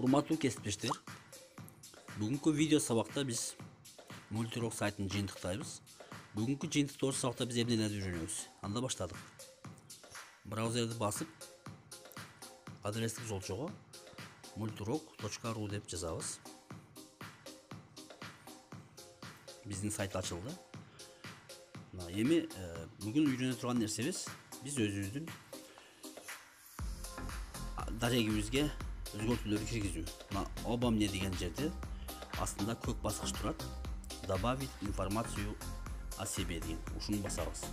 Урматтуу кесиптештер, бүгүнкү видео сабакта биз Multirok сайтын жыйынтыктайбыз. Бүгүнкү жыйынтыктоо сабакта биз эмнелерди үйрөнөбүз? Анда баштадык. Браузерди басып, адрестик жолчого multirok.ru деп жазабыз. Биздин сайт ачылды. Эми бүгүн үйрөнө турган нерсебиз биз өзүбүздүн дарегибизге өзгөртүүлөрдү киргизүү. Оба эмне деген жерде астында көк баскыч турат. Добавить информацию о себе деген. Ушуну басабыз.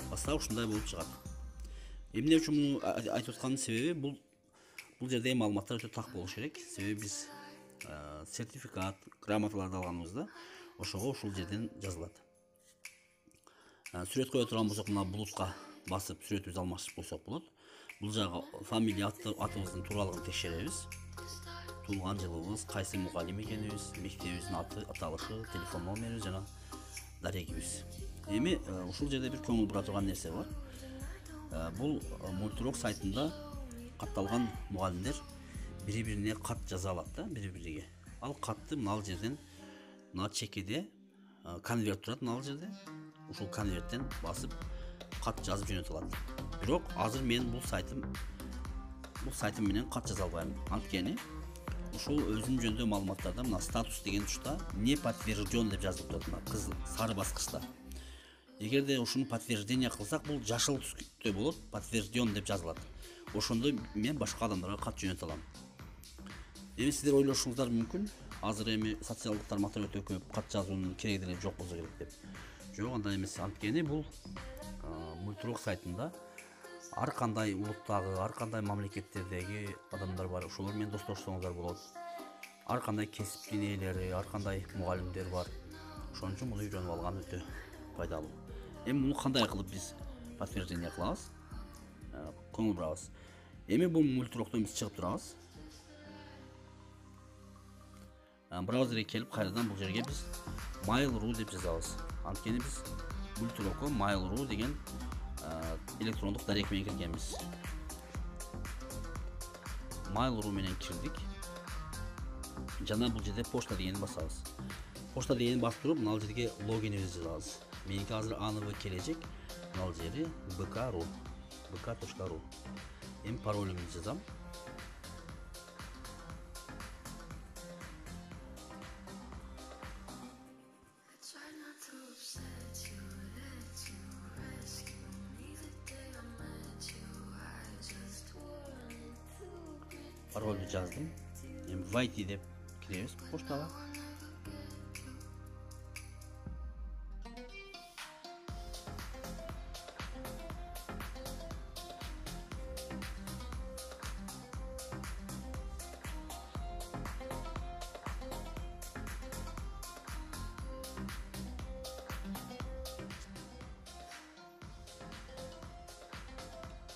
Басса ушундай болуп чыгат. Эмне үчүн муну айтып аткандын себеби бул жерде маалыматтар өтө так болуш керек. Себеби биз сертификат, грамоталарды алганыбызда ошого ушул жерден жазылат. Сүрөт кое турган болсок, мына булутка басып сүрөтүбүздү алмаштырып койсок болот. Бул жагы фамилия атыбыздын тууралыгын текшеребиз. Туулган жылыбыз, кайсы мугалим экенибиз, мектебибиздин аты, аталышы, телефон номерибиз жана дарегибиз. Эми ушул жерде бир көңүл бура турган нерсе бар. Бул Multirok сайтында катталган мугалимдер бири-бирине кат жаза алат да, бири-бириге. Ал катты мына жерден, мына чекеде конверт турат мына жерде. Ушул конверттен басып кат жазып жөнөтө алат. Бирок азыр мен бул сайтым менен кат жаза албайм. Анткени ушул өзүнүн жөнүндө маалыматтарда мына статус деген тушта не подтвержден деп жазылып турат, мына кызыл сары баскычта. Эгерде ушуну подтверждение кылсак, бул жашыл түстө болот, подтвержден деп жазылат. Ошондо мен башка адамдарга кат жөнөтө алам. Эми сиздер ойлошуңуздар мүмкүн, азыр эми социалдык тармактар өтө көп, кат жазуунун кереги деле жок болсо керек деп. Жок, андай эмес. Анткени бул Multirok сайтында ар кандай улуттагы, ар кандай мамлекеттердеги адамдар бар. Ошолор менен достошсоңуздар болот. Ар кандай кесиптин ээлери, ар кандай мугалимдер бар. Ошон үчүн муну үйрөнүп алган өтө пайдалуу. Эми муну кандай кылып биз подтверждение кылабыз? Көңүл бурабыз. Эми бул Multirokдон биз чыгып турабыз. Браузерге келип, кайрадан бул жерге биз mail.ru деп жазабыз. Анткени биз Multirokко mail.ru деген электрондук дарек менен киргенбиз. Mail.ru менен кирдик. Жана бул жерде почта дегенди басабыз. Почта дегенди басып туруп, мына жерге логинибизди жазабыз. Меники азыр АНВ кележек. Мына жери bk.ru. Эми паролумду жазам. Паролду жаздым. Эми войти деп киребиз поштага.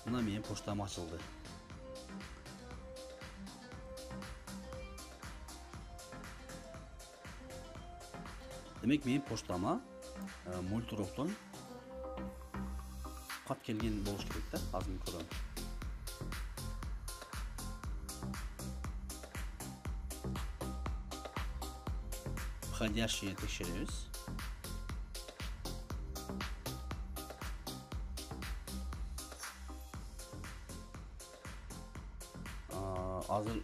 Мына менин поштам ачылды. Демек менин поштама Multiroktон кат келген болуш керек да, азыр мен көрөм. Входящие текшеребиз. Азыр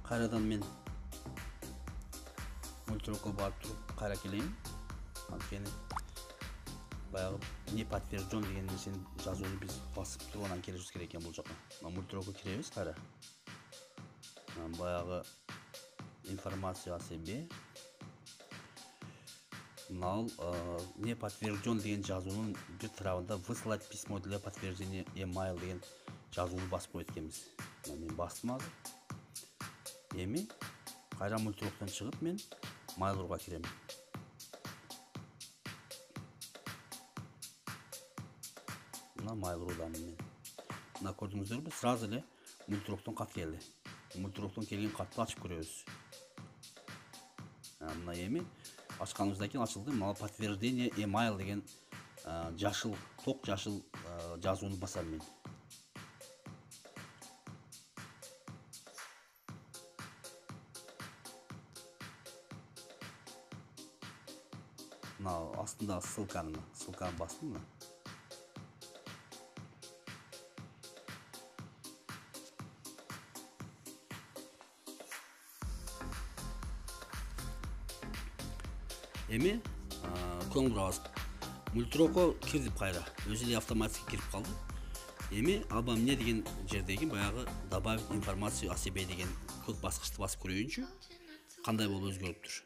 кайрадан мен Multirokко барып туруп кайра келейин. Анткени баягы не подтвержден деген нерсени жазууну биз басып туруп анан келишибиз керек экен бул жака. Multirokко киребиз кайра. Баягы информация о себе. Мына не подтвержден деген жазуунун бир тарабында выслать письмо для подтверждения email деген жазууну басып коет экенбиз. Мен бастым азыр. Эми кайра Multiroktон чыгып мен Mail.ru'га кирем. Мына Mail.ru'дамын мен. Мына көрдүңүздөрбү, сразу эле Multiroktон кат келди. Multiroktон келген катты ачып көрөбүз. Мына эми ачканыбыздан кийин ачылды. Мына подтверждение email деген жашыл, ток жашыл жазууну басам мен. мына астында ссылканы бастым мына. Эми көңүл бурабыз. Мультроко кирдип кайра. Өзү эле автоматик кирип калды. Эми алба эмне деген жердеги баягы добавить информацию о себе деген көк баскычты басып көрөйүнчү. Кандай болуп өзгөрүптүр.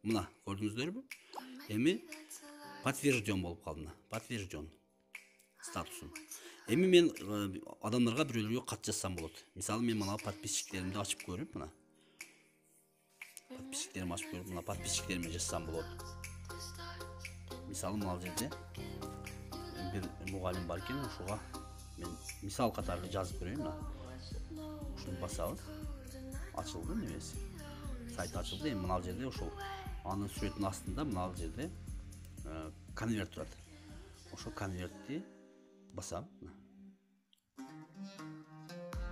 Мына көрдүңүздөрбү? Эми подтвержден болуп калды мына. Подтвержден статусун. Эми мен адамдарга бирөөлөргө кат жазсам болот. Мисалы мен мына подписчиктеримди ачып көрүп мына. Подписчиктеримди ачып көрүп мына подписчиктериме жазсам болот. Мисалы мына жерде бир мугалим бар экен, ошуга мен мисал катары жазып көрөйүн мына. Ушуну басабыз. Ачылды немеси. Сайт ачылды. Эми мына жерде ошол анын сүрөтүнүн астында мына жерде конверт турат. Ошол конвертти басам.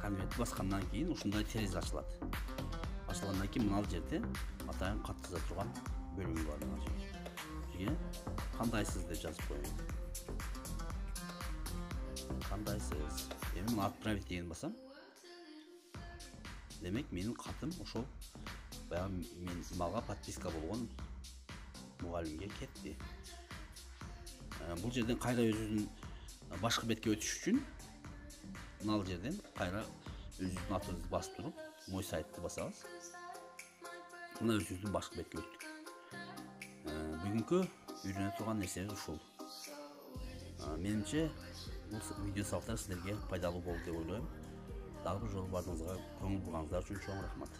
Конвертти баскандан кийин ушундай терезе ачылат. Ачылгандан кийин мына жерде атайын кат жаза турган бөлүмү бар мына жерде. Жерге кандайсыз деп жазып коеюн. Кандайсыз. Эми мына отправить деген басам. Демек менин катым ошол баягы мен малга подписка болгон мугалимге кетти. Бул жерден кайра өзүнүн башка бетке өтүш үчүн мына жерден кайра өзүнүн атыбызды басып туруп, мой сайтты басабыз. Мына өзүбүздүн башка бетке өттүк. Бүгүнкү үйрөнө турган нерсебиз ушул. Менимче бул видео сабактар силерге пайдалуу болду деп ойлойм. Дагы бир жолу баарыңызга көңүл бурганыңыздар үчүн чоң рахмат.